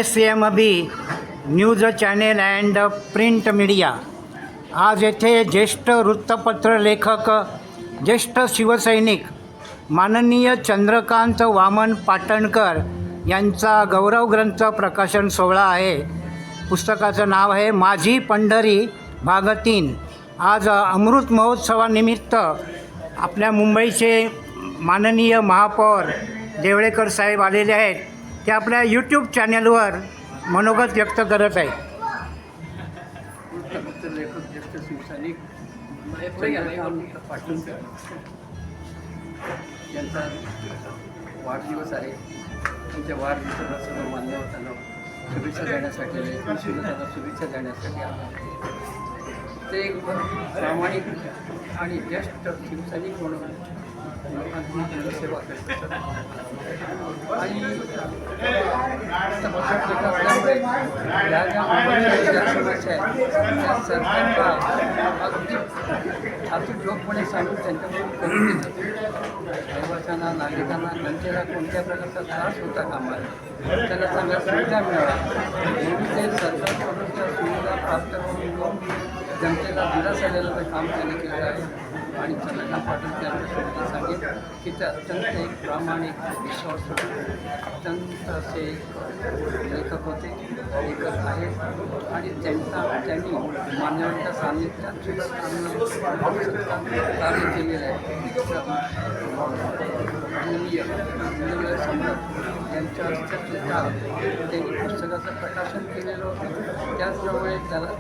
SMB news channel and print media. आज येथे ज्येष्ठ वृत्तपत्र लेखक, ज्येष्ठ शिवसैनिक माननीय चंद्रकांत वामन पाटणकर यांचा गौरव ग्रंथ प्रकाशन सोहळा आहे। पुस्तकाचं नाव आहे माझी पंढरी भाग 3। आज अमृत महोत्सवानिमित्त आपल्या मुंबईचे माननीय महापौर देवळेकर साहेब आलेले आहेत। ते आपल्या यूट्यूब चॅनलवर मनोगत व्यक्त करत आहेत। वृत्तपत्र लेखक, ज्येष्ठ शिवसैनिक चंद्रकांत पाटणकर यांचा वाढदिवस आहे। त्यांच्या वाढदिवसाला सर्व मान्यवरांना शुभेच्छा देण्यासाठी त्यांना शुभेच्छा देण्यासाठी आला। ते एक प्रामाणिक आणि ज्येष्ठ शिवसैनिक म्हणून लोकांची सेवा करतात आणि वृत्तपत्र असल्यामुळे ज्या ज्या समस्या आहेत त्या सरकारला अगदी ठासूठोकपणे सांगून त्यांच्याकडून करून देतात। रहिवाशांना, नागरिकांना जनतेला कोणत्या प्रकारचा त्रास होता कामा नये, त्यांना चांगल्या सुविधा मिळाव्या म्हणून ते सरकारकडून त्या सुविधा प्राप्त करून जनतेला दिलासा देण्याचं काम त्यांनी केलं आहे। आणि चंद्रकांत पाटणकर यांच्यासोबत सांगेन की ते अत्यंत एक प्रामाणिक, विश्वासू, अत्यंत असे लेखक होते, लेखक आहेत आणि त्यांनी मान्यवरांच्या सान्निध्यात सुद्धा कार्य केलेलं आहे। माननीय सम्राट यांच्या हस्ते सुद्धा त्यांनी पुस्तकाचं प्रकाशन केलेलं होतं। त्याचप्रमाणे त्याच्या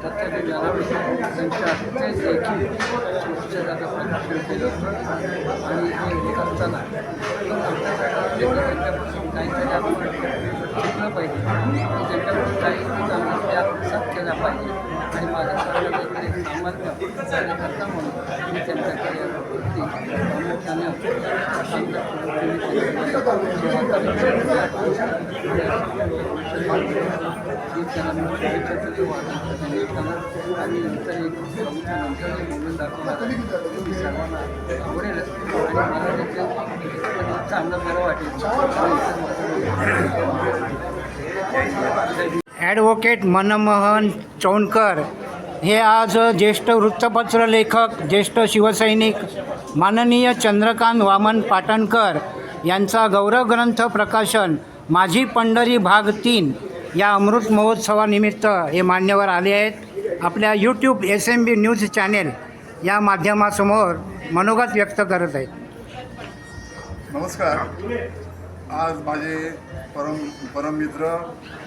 त्यांच्या हस्ते देखील पुस्तकाचं प्रकाशन केलं होतं आणि हे करताना त्यांच्यापासून काहीतरी आपण शिकलं पाहिजे आणि त्यांच्याकडून काही चांगलं ते आत्मसात केला पाहिजे आणि माझ्या काहीतरी सामर्थ्य कार्यकर्ता म्हणून मी त्यांच्याकडे प्रामुख्याने त्यांना मी शुभेच्छा देतो आणि नंतर एक नंतर बोलून दाखवणार मी सर्वांना आवडेलच आणि मला देखील चांगलं बरं वाटेल। ॲडव्होकेट मनमोहन चौंडकर हे आज ज्येष्ठ वृत्तपत्र लेखक, ज्येष्ठ शिवसैनिक माननीय चंद्रकांत वामन पाटणकर यांचा गौरव ग्रंथ प्रकाशन माझी पंढरी भाग 3 या अमृत महोत्सवानिमित्त हे मान्यवर आले आहेत। आपल्या यूट्यूब SMB न्यूज चॅनेल या माध्यमासमोर मनोगत व्यक्त करत आहेत। नमस्कार। आज माझे परममित्र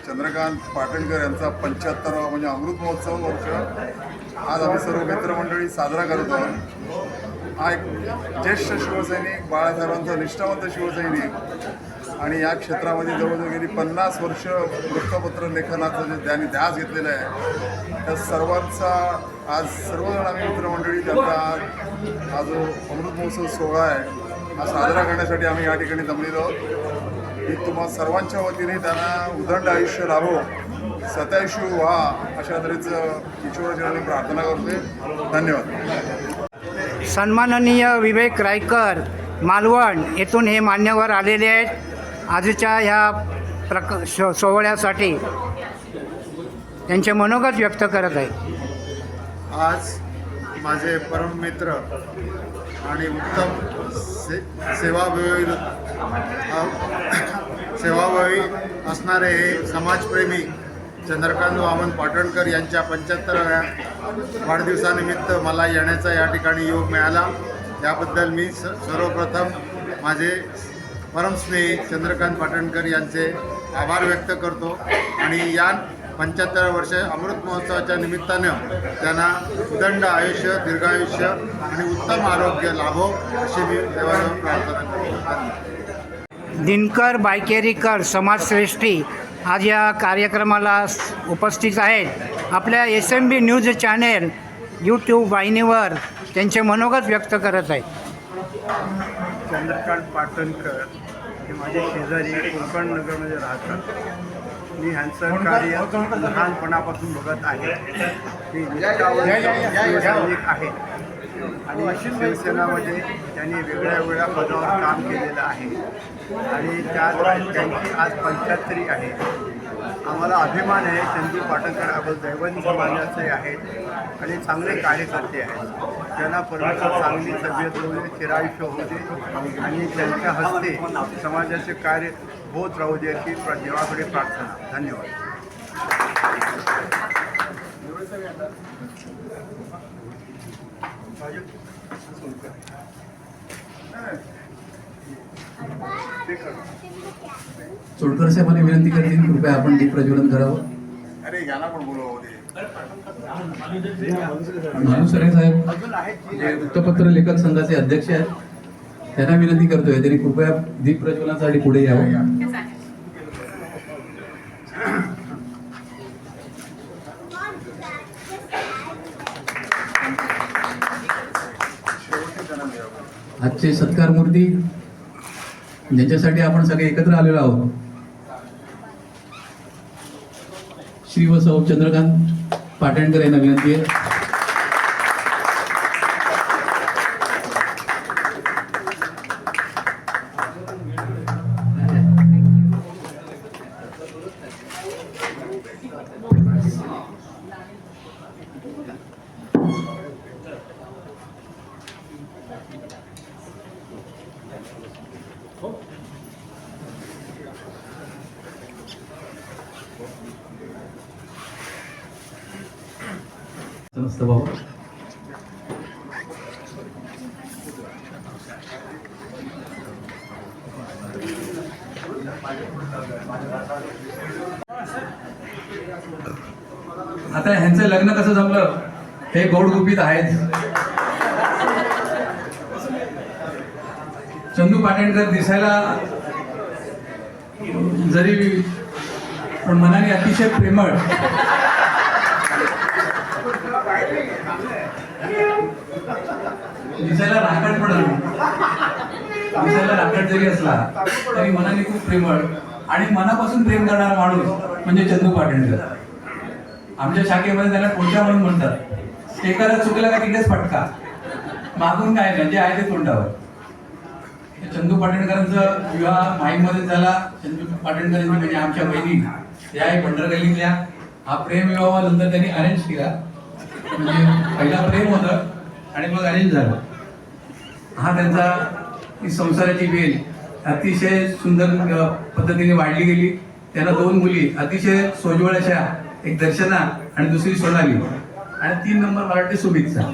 चंद्रकांत पाटणकर यांचा 75वा म्हणजे अमृत महोत्सव वर्ष आज आम्ही सर्व मित्रमंडळी साजरा करत आहोत। हा एक ज्येष्ठ शिवसैनिक, बाळासाहेबांचा निष्ठावंत शिवसैनिक आणि या क्षेत्रामध्ये जवळजवळ गेली 50 वर्ष वृत्तपत्र लेखनाचं जे त्यांनी ध्यास घेतलेलं आहे त्या सर्वांचा आज सर्वजण आम्ही मित्रमंडळी त्यांचा हा जो अमृत महोत्सव सोहळा आहे हा साजरा करण्यासाठी आम्ही या ठिकाणी जमलेलो आहोत। मी तुम्हा सर्वांच्या वतीने त्यांना उदंड आयुष्य लाभो, सतायुष्य व्हा अशा तऱ्हेचं ईश्वराचरणी प्रार्थना करतोय। धन्यवाद। सन्माननीय विवेक रायकर मालवण येथून हे मान्यवर आलेले आहेत। आजच्या ह्या सोहळ्यासाठी त्यांचे मनोगत व्यक्त करत आहेत। आज माझे परममित्र आणि उत्तम सेवाभावी असणारे हे समाजप्रेमी चंद्रकांत वामन पाटणकर यांच्या 75व्या वाढदिवसानिमित्त मला येण्याचा या ठिकाणी योग मिळाला। याबद्दल मी सर्वप्रथम माझे परमस्नेही चंद्रकांत पाटणकर यांचे आभार व्यक्त करतो आणि या 75 वर्ष अमृत महोत्सवाच्या निमित्तानं त्यांना उदंड आयुष्य, दीर्घायुष्य आणि उत्तम आरोग्य लाभो अशी मी देवाजवळ प्रार्थना करतो। दिनकर बायकेरीकर समाजश्रेष्ठी आज या कार्यक्रमाला उपस्थित आहेत। आपल्या SMB न्यूज चॅनेल यूट्यूब वाहिनीवर त्यांचे मनोगत व्यक्त करत आहेत। चंद्रकांत पाटणकर हे माझे शेजारी कोकण नगरमध्ये राहतात। मी ह्यांचं कार्य लहानपणापासून बघत आहे। मी शिवसैनिक आहे आणि शिवसेनामध्ये त्यांनी वेगळ्या पदावर काम केलेलं आहे आणि त्यात त्यांची आज 75 आहे। आम्हाला अभिमान आहे. चंदू पाटणकर आपण दैवत समाजाचे आहेत आणि चांगले कार्यकर्ते आहेत. त्यांना परमेश्वर चांगली तब्येत होऊ दे, चिरायुष्य होऊ दे आणि त्यांच्या हस्ते समाजाचे कार्य होत राहू दे अशी देवाकडे प्रार्थना. धन्यवाद. चोडकर साहेबांनी विनंती करतील कृपया आपण दीप प्रज्वलन करावं. अरे याला पण बोलवा होते. भानुसरे साहेब जे वृत्तपत्र लेखक संघाचे अध्यक्ष आहेत त्यांना विनंती करतोय त्यांनी कृपया दीप प्रज्वलनासाठी पुढे यावं. आजचे सत्कार मूर्ती ज्यांच्यासाठी आपण सगळे एकत्र आलेलो आहोत, श्री व सौ चंद्रकांत पाटणकर यांना विनंती आहे. नमस्ते बाबा. आता ह्यांचं लग्न कसं जमलं हे गौडगुपित आहेच. चंदू पाटणकर दिसायला जरी पण मनाने अतिशय प्रेमळ, दिसायला राखट पण दिसायला राखट जरी असला तरी मनाने खूप प्रेमळ आणि मनापासून प्रेम करणारा माणूस म्हणजे चंदू पाटणकर. आमच्या शाखेमध्ये त्याला टोचा म्हणून म्हणतात. स्टेकरच चुकला का तिकडेच फटका, मागून काय नाही, जे आहे ते तोंडावर. चंदू पाटणकरांचा विवाह माईमध्ये झाला. चंदू पाटणकर यांनी म्हणजे आमच्या बहिणी त्या एक पंढरगल्लीतल्या. हा प्रेम विवाह नंतर त्यांनी अरेंज केला. म्हणजे पहिला प्रेम होतं आणि मग अरेंज झालं. हा त्यांचा ही संसाराची वेल अतिशय सुंदर पद्धतीने वाढली गेली. त्यांना 2 मुली अतिशय सोज्वळ अशा, एक दर्शना आणि दुसरी सोनाली आणि 3 नंबर मला वाटते सुमितचा.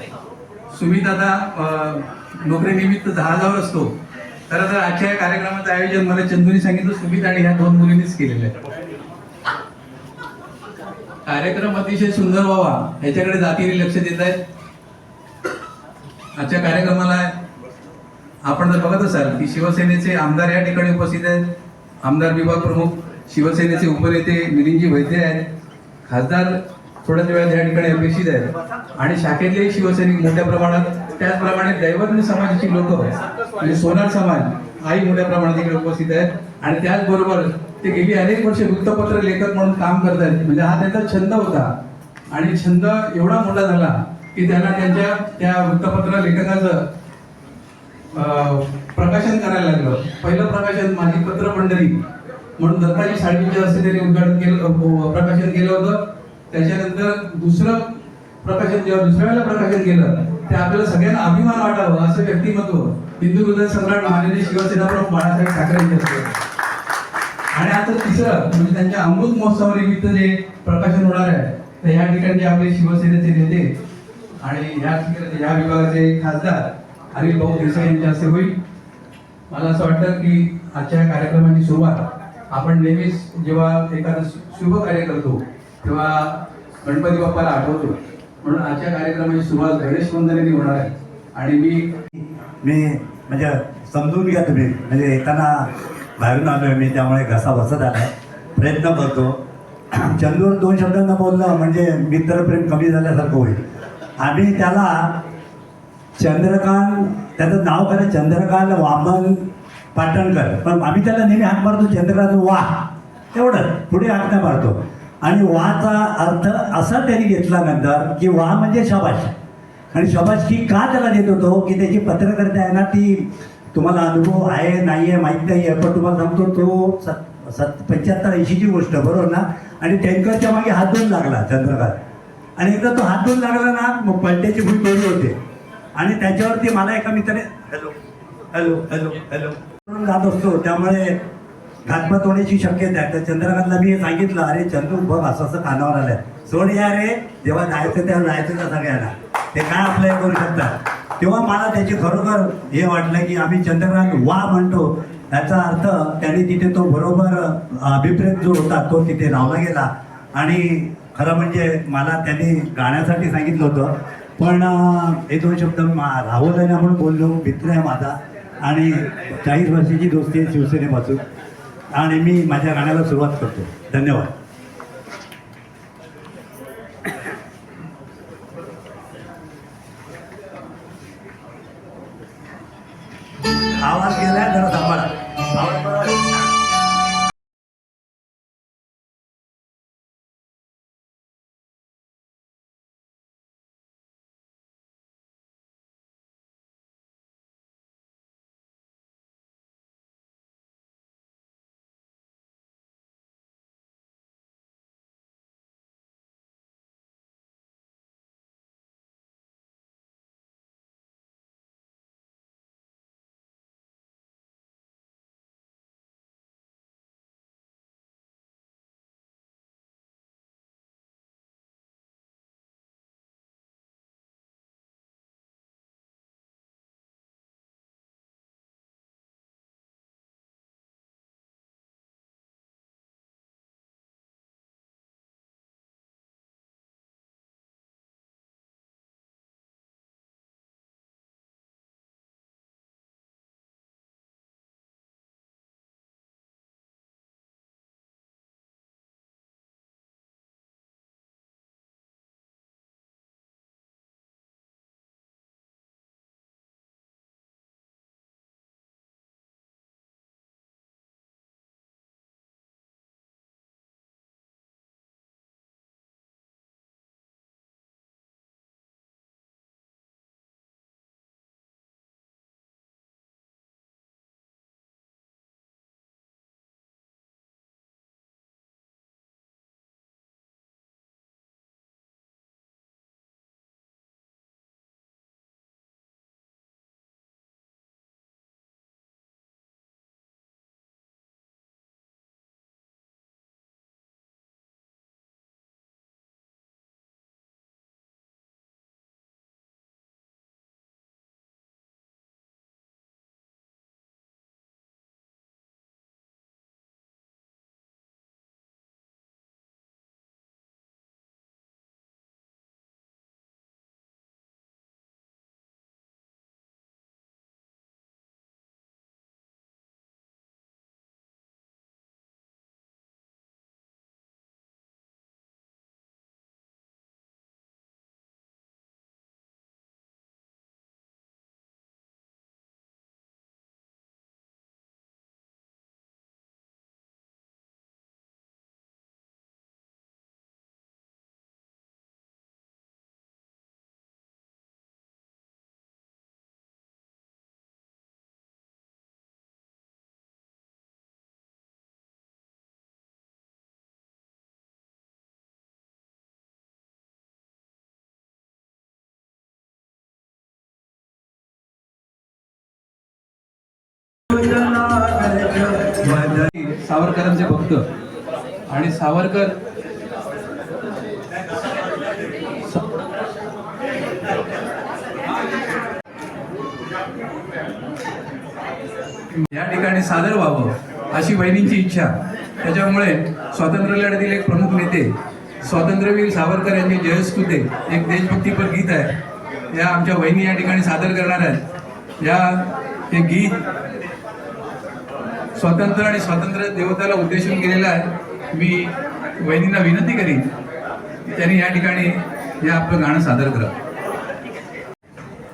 सुमित आता नोकरीनिमित्त जहाजावर असतो. खरं तर आजच्या या कार्यक्रमाचं आयोजन मला चंदूने सांगितलं सुमित आणि ह्या 2 मुलींनीच केलेलं आहे. कार्यक्रम अतिशय सुंदर व्हावा याच्याकडे जातीने लक्ष देत आहेत. आजच्या कार्यक्रमाला आपण जर बघत असाल की शिवसेनेचे आमदार या ठिकाणी उपस्थित आहेत. आमदार विभाग प्रमुख शिवसेनेचे उपनेते मिलिंदजी वैद्य आहेत. खासदार थोड्याच वेळात या ठिकाणी अपेक्षित आहेत आणि शाखेतले शिवसैनिक मोठ्या प्रमाणात, त्याचप्रमाणे दैवज्ञ समाजाची लोक म्हणजे सोनार समाज हाही मोठ्या प्रमाणात इकडे उपस्थित आहेत. आणि त्याचबरोबर ते गेली अनेक वर्ष वृत्तपत्र लेखक म्हणून काम करत आहेत. म्हणजे हा त्यांचा छंद होता आणि छंद एवढा मोठा झाला की त्यांना त्यांच्या त्या वृत्तपत्र लेखकाचं प्रकाशन करायला लागलं. पहिलं प्रकाशन माझी पत्र पंढरी म्हणून दत्ताजी साळवींच्या हस्ते त्यांनी उद्घाटन केलं, प्रकाशन केलं होतं. त्याच्यानंतर दुसरं प्रकाशन जेव्हा दुसऱ्या वेळेला प्रकाशन केलं ते आपल्याला सगळ्यांना अभिमान वाटावं असं व्यक्तिमत्व हिंदू हृदय सम्राट माननीय शिवसेना प्रमुख बाळासाहेब ठाकरे यांचे असते. आणि आता तिसरं म्हणजे त्यांच्या अमृत महोत्सवानिमित्त जे प्रकाशन होणार आहे तर या ठिकाणी आपले शिवसेनेचे नेते आणि या विभागाचे खासदार अनिल भाऊ देसाई यांच्या हस्ते होईल. मला असं वाटतं की आजच्या कार्यक्रमाची सुरुवात आपण नेहमीच जेव्हा एखादं शुभ कार्य करतो तेव्हा गणपती बाप्पाला आठवतो. म्हणून आजच्या कार्यक्रमाची सुरुवात गणेश वंदनेने होणार आहे. आणि मी म्हणजे समजून घ्या तुम्ही, म्हणजे येताना बाहेरून आलो आहे मी, त्यामुळे घसा बसत आला आहे. प्रयत्न करतो. चंदूर 2 शब्दांना बोललं म्हणजे मित्रप्रेम कमी झाल्यासारखं होईल. आम्ही त्याला चंद्रकांत, त्याचं नाव खरं चंद्रकांत वामन पाटणकर, पण आम्ही त्याला नेहमी हाक मारतो चंद्रकांत वाह, एवढंच, पुढे हाक नाही मारतो. आणि वाचा अर्थ असा त्यांनी घेतला नंतर की वाह म्हणजे शाबाश. आणि शाबासकी का त्याला देत होतो की त्याची पत्रकारिता आहे ना ती तुम्हाला अनुभव आहे नाही आहे माहीत नाही आहे, पण तुम्हाला सांगतो तो 75-80ची गोष्ट बरोबर ना. आणि टँकरच्या मागे हात धुवून लागला चंद्रकांत. आणि एकदा तो हात धुवून लागला ना, मग पलट्याची भूल तोडली होते. आणि त्याच्यावरती मला एका मित्राने हॅलो हॅलो हॅलो हॅलो म्हणून जात असतो, त्यामुळे घातपात होण्याची शक्यता आहे. तर चंद्रकांतला मी हे सांगितलं, अरे चंद्रू बघ असं असं कानावर आलंय, सोड या रे, जेव्हा जायचं तेव्हा जायचं का सगळ्यांना, ते काय अप्लाय करू शकतात. तेव्हा मला त्याची खरोखर हे वाटलं की आम्ही चंद्रकांत वा म्हणतो, याचा अर्थ त्यांनी तिथे तो बरोबर अभिप्रेत जो होता तो तिथे लावला गेला. आणि खरं म्हणजे मला त्यांनी गाण्यासाठी सांगितलं होतं, पण हे 2 शब्द राहुल आहे ना म्हणून बोललो, मित्र आहे माझा आणि 40 वर्षाची दोस्ती आहे शिवसेनेपासून. आणि मी माझ्या गाण्याला सुरुवात करतो. धन्यवाद. आवाज गेलाय, जरा सांभाळा. सावरकरांचे भक्त आणि सावरकर या ठिकाणी सादर व्हावं अशी बहिणींची इच्छा. त्याच्यामुळे स्वातंत्र्य लढ्यातील एक प्रमुख नेते स्वातंत्र्यवीर सावरकर यांचे जयस्तुते एक देशभक्तीपर गीत आहे, या आमच्या बहिणी या ठिकाणी सादर करणार आहेत. हे गीत स्वातंत्र्य आणि स्वातंत्र्य देवताला उद्देशून केलेलं आहे. मी बहिणींना विनंती करीन की त्यांनी या ठिकाणी हे आपलं गाणं सादर करा.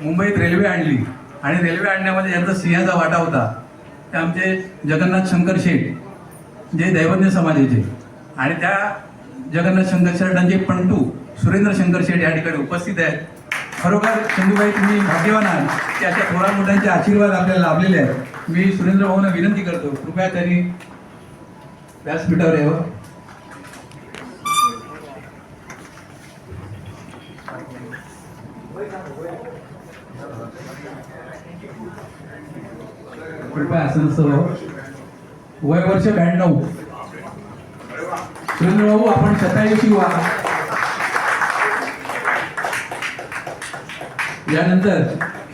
मुंबईत रेल्वे आणली आणि रेल्वे आणण्यामध्ये ज्यांचा सिंहाचा वाटा होता ते आमचे जगन्नाथ शंकर शेठ, जे दैवज्ञ समाजाचे, आणि त्या जगन्नाथ शंकर शेठांचे पंटू सुरेंद्र शंकर शेठ या ठिकाणी उपस्थित आहेत. खरोखर चंदूबाई तुम्ही भाग्यवान आहात की अशा थोड्या मोठ्यांचे आशीर्वाद आपल्याला लाभलेले आहेत. मी सुरेंद्र भाऊंना विनंती करतो कृपया त्यांनी व्यासपीठावर यावं. कृपया आसन वय वर्ष 92. सुरेंद्र भाऊ आपण शतायुषी व्हा. यानंतर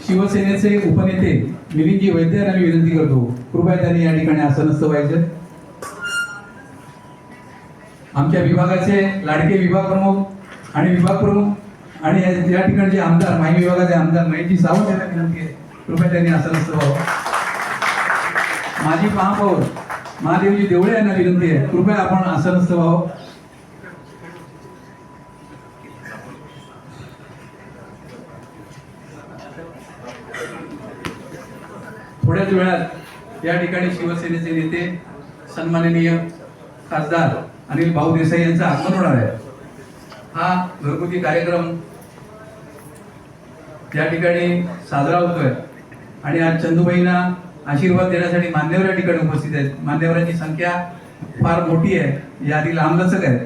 शिवसेनेचे उपनेते मिलिंदजी वैद्य यांना मी विनंती करतो, कृपया त्यांनी या ठिकाणी आसनस्थ व्हायचे. आमच्या विभागाचे लाडके विभाग प्रमुख आणि विभाग प्रमुख आणि या ठिकाणचे आमदार, माहिती विभागाचे आमदार महेशजी सावंत यांना विनंती आहे, कृपया त्यांनी आसनस्थ व्हावं. माजी महापौर महादेवजी देवळे यांना विनंती आहे, कृपया आपण आसनस्थ व्हावं. थोड्याच वेळात या ठिकाणी शिवसेनेचे नेते सन्माननीय खासदार अनिल भाऊ देसाई यांचं आगमन होणार आहे. हा घरगुती कार्यक्रम या ठिकाणी साजरा होतोय आणि आज चंदूबाईंना आशीर्वाद देण्यासाठी मान्यवर या ठिकाणी उपस्थित आहेत. मान्यवरांची संख्या फार मोठी आहे, यादी लांबलचक आहे.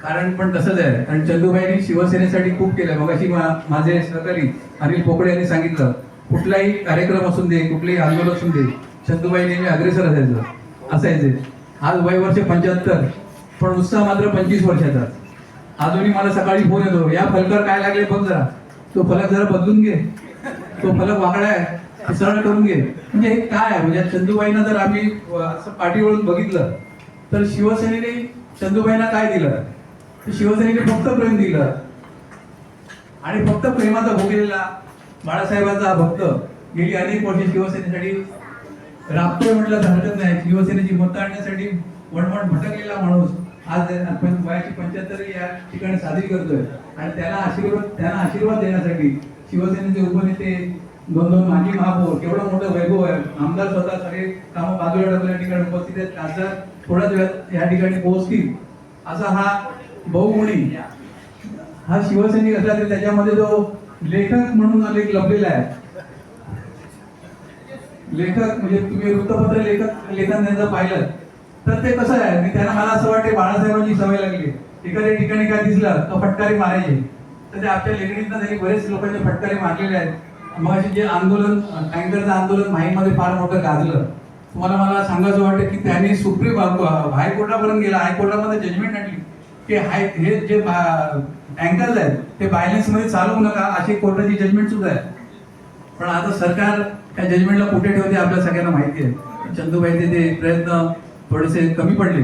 कारण पण तसंच आहे, कारण चंदूबाईंनी शिवसेनेसाठी खूप केलं. मगाशी माझे सहकारी अनिल पोकळे यांनी सांगितलं, कुठलाही कार्यक्रम असून दे, कुठलेही आंदोलन असून दे, चंदूबाई नेहमी अग्रेसर असायचे. आज वय वर्ष 75 पण उत्साह मात्र 25 वर्षाचा. अजूनही मला सकाळी फोन येतो, या फलकावर काय लागले बघ जरा, तो फलक जरा बदलून घे, तो फलक वाकडा आहे, ते सरळ करून घे. म्हणजे हे काय आहे, म्हणजे चंदूबाईंना जर आम्ही असं पाठीवरून बघितलं तर शिवसेनेने चंदूबाईंना काय दिलं, शिवसेनेने फक्त प्रेम दिलं. आणि फक्त प्रेमाचा भोगलेला बाळासाहेबांचा भक्त गेली अनेक वर्षे शिवसेनेसाठी राबतोय म्हटलं तर हरकत नाही. शिवसेनेची मतं आणण्यासाठी वणवण भटकलेला माणूस आज वयाची 75 या ठिकाणी साजरी करतोय. आणि त्यांना आशीर्वाद देण्यासाठी शिवसेनेचे उपनेते, 2 माजी महापौर, केवढं मोठं वैभव आहे. आमदार स्वतः सगळे कामं बाजूला टाकून या ठिकाणी उपस्थित आहेत. खासदार थोड्याच वेळात या ठिकाणी पोहोचतील. असा हा बहुगुणी हा शिवसैनिक असला तरी त्याच्यामध्ये जो लेखक म्हणून एक लभलेला आहे. लेखक म्हणजे तुम्ही वृत्तपत्र लेखन त्यांचं पाहिलं तर ते कसं आहे, मी त्यांना मला असं वाटते बाळासाहेबांची सवय लागली. एखाद्या ठिकाणी काय दिसलं तर फटकारी मारायचे. तर ते आपल्या लेखणीतनं त्यांनी बरेच लोकांचे फटकारी मारलेले आहेत. मग जे आंदोलन, टँकरचं आंदोलन माहीमध्ये फार मोठं गाजलं. तुम्हाला मला सांगायचं वाटतं की त्यांनी सुप्रीम हायकोर्टापर्यंत गेला, हायकोर्टामध्ये जजमेंट आणली की हे जे टँकर्स आहेत ते बायलेन्स मध्ये चालवू नका, अशी कोर्टाची जजमेंट सुद्धा आहे. पण आता सरकार त्या जजमेंटला कुठे ठेवते आपल्या सगळ्यांना माहिती आहे. चंदूबाईचे ते प्रयत्न थोडेसे कमी पडले,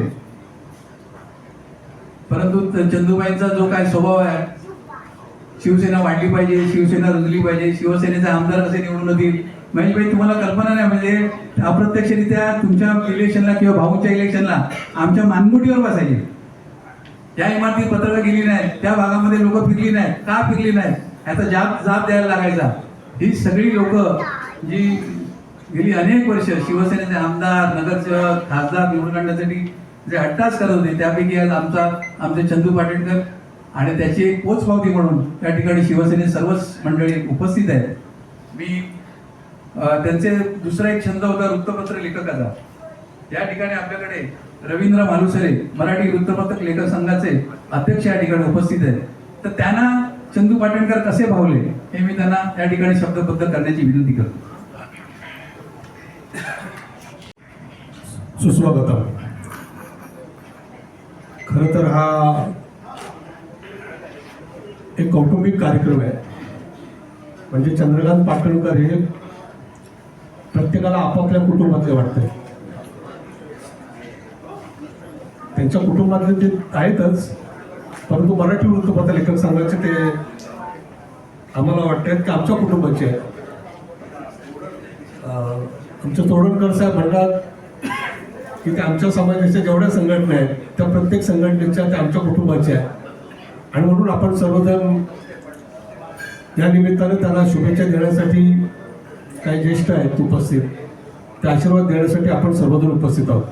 परंतु चंदूबाईंचा जो काय स्वभाव आहे, शिवसेना वाढली पाहिजे, शिवसेना रुजली पाहिजे, शिवसेनेचे आमदार कसे निवडून येतील. महेशभाई तुम्हाला कल्पना नाही, म्हणजे अप्रत्यक्षरित्या तुमच्या इलेक्शनला किंवा भाऊच्या इलेक्शनला आमच्या मानगुटीवर बसायचे. ज्या इमारतीत पत्रकं गेली नाहीत त्या भागामध्ये लोक फिरली नाहीत. का फिरली नाहीत याचा जाब द्यायला लागायचा. ही सगळी लोक जी गेली अनेक वर्ष शिवसेनेचे आमदार, नगरसेवक, खासदार निवडून आणण्यासाठी जे अट्टास करत होते, त्यापैकी आज आमचे चंदू पाटणकर आणि त्याची एक पोचपावती म्हणून त्या ठिकाणी शिवसेने सर्वच मंडळी उपस्थित आहेत. मी त्यांचे दुसरा एक छंद होता वृत्तपत्र लेखकाचा. या ठिकाणी आपल्याकडे रवींद्र मालुसरे मराठी वृत्तपत्र लेखक संघाचे अध्यक्ष या ठिकाणी उपस्थित आहेत. तर त्यांना चंदू पाटणकर कसे भावले हे मी त्यांना या ठिकाणी शब्दबद्ध करण्याची विनंती करतो. सुस्वागतम. खरं तर हा एक कौटुंबिक कार्यक्रम आहे. म्हणजे चंद्रकांत पाटणकर हे प्रत्येकाला आपापल्या कुटुंबातले वाटते. त्यांच्या कुटुंबातले ते आहेतच, परंतु मराठी वृत्तपत्र लेखक संघाचे ते आम्हाला वाटतात की आमच्या कुटुंबाचे आहेत. आमचे तोडणकर साहेब म्हणतात की ते आमच्या समाजाच्या जेवढ्या संघटना आहेत त्या प्रत्येक संघटनेच्या त्या आमच्या कुटुंबाच्या आहेत. आणि म्हणून आपण सर्वजण या निमित्तानं त्यांना शुभेच्छा देण्यासाठी, काही ज्येष्ठ आहेत उपस्थित, ते आशीर्वाद देण्यासाठी आपण सर्वजण उपस्थित आहोत.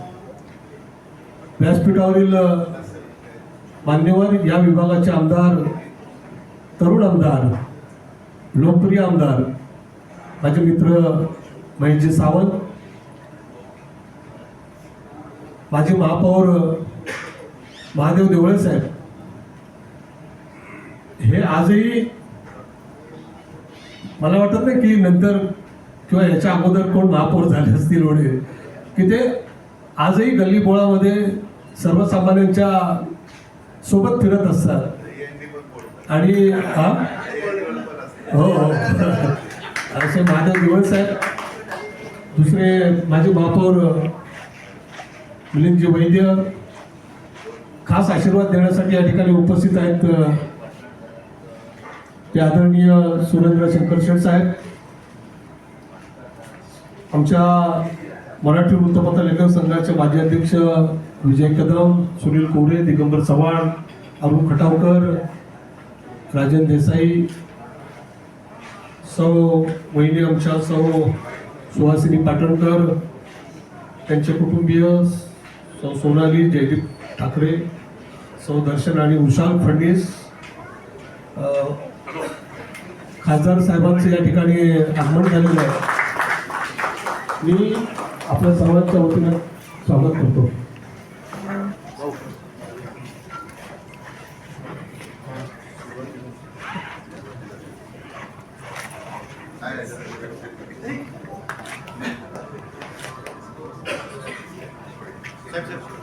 व्यासपीठावरील मान्यवर, या विभागाचे आमदार, तरुण आमदार, लोकप्रिय आमदार, माझे मित्र महेशजी सावंत, माजी महापौर महादेव देवळे साहेब हे आजही मला वाटत नाही की नंतर किंवा याच्या अगोदर कोण महापौर झाले असतील एवढे की ते आजही गल्लीबोळामध्ये सर्वसामान्यांच्या सोबत फिरत असतात आणि हो हो असे महादेव देवळे साहेब, दुसरे माजी महापौर मिलिंदजी वैद्य खास आशीर्वाद देण्यासाठी या ठिकाणी उपस्थित आहेत ते आदरणीय सुरेंद्र शंकर शेठ साहेब, आमच्या मराठी वृत्तपत्र लेखक संघाचे माजी अध्यक्ष विजय कदम, सुनील कोरे, दिगंबर चव्हाण, अरुण खटावकर, राजन देसाई, सौ वहिनी आमच्या सौ सुहासिनी पाटणकर, त्यांचे कुटुंबीय सौ सोनाली जयदीप ठाकरे, सौ दर्शन आणि विशाल फडणीस, खासदार साहेबांचं या ठिकाणी आगमन झालेलं आहे. मी आपल्या सर्वांच्या वतीनं स्वागत करतो. साहेब